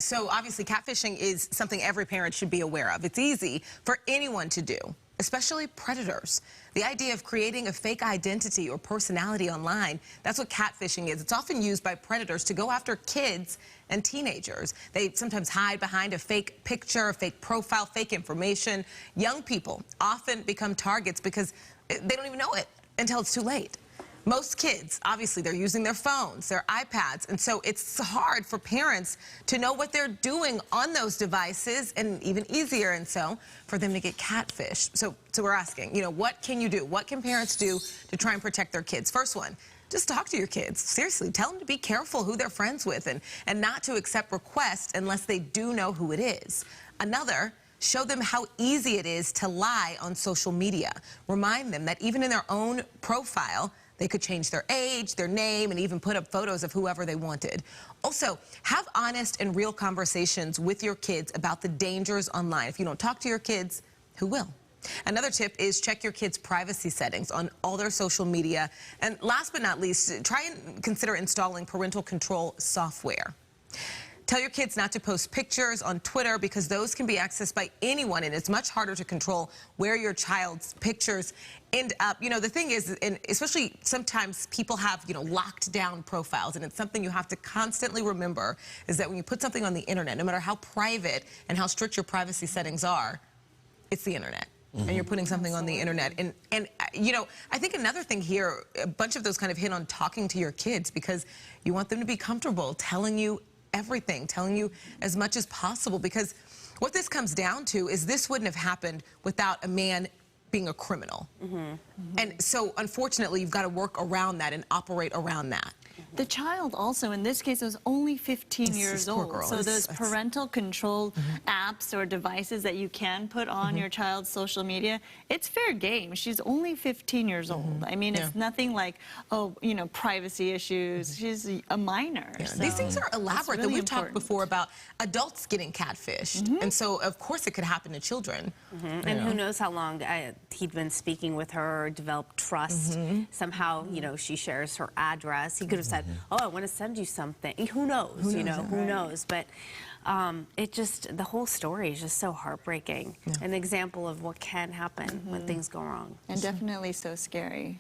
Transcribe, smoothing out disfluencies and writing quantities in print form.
So obviously catfishing is something every parent should be aware of. It's easy for anyone to do, especially predators. The idea of creating a fake identity or personality online, that's what catfishing is. It's often used by predators to go after kids and teenagers. They sometimes hide behind a fake picture, a fake profile, fake information. Young people often become targets because they don't even know it until it's too late. Most kids, obviously, they're using their phones, their iPads, and so it's hard for parents to know what they're doing on those devices, and even easier, and so, for them to get catfished. So we're asking, what can you do? What can parents do to try and protect their kids? First one, just talk to your kids. Seriously, tell them to be careful who they're friends with and not to accept requests unless they do know who it is. Another, show them how easy it is to lie on social media. Remind them that even in their own profile, they could change their age, their name, and even put up photos of whoever they wanted. Also, have honest and real conversations with your kids about the dangers online. If you don't talk to your kids, who will? Another tip is check your kids' privacy settings on all their social media. And last but not least, try and consider installing parental control software. Tell your kids not to post pictures on Twitter because those can be accessed by anyone, and it's much harder to control where your child's pictures end up. The thing is, and especially sometimes people have, locked down profiles, and it's something you have to constantly remember, is that when you put something on the internet, no matter how private and how strict your privacy settings are, it's the internet. And you're putting something on the internet. And I think another thing here, a bunch of those kind of hit on talking to your kids because you want them to be comfortable telling you everything, telling you as much as possible, because what this comes down to is this wouldn't have happened without a man being a criminal. And so unfortunately you've got to work around that and operate around that. The child also, in this case, was only 15 years old. So those parental control apps or devices that you can put on your child's social media, it's fair game. She's only 15 years old. I mean, it's nothing like, privacy issues. She's a minor. Yeah. So these things are elaborate. really We've talked before about adults getting catfished. And so, of course, it could happen to children. And who knows how long he'd been speaking with her, developed trust. Somehow, she shares her address. He could have said, oh, I want to send you something. Who knows? Who knows? But the whole story is just so heartbreaking. An example of what can happen when things go wrong. And definitely so scary.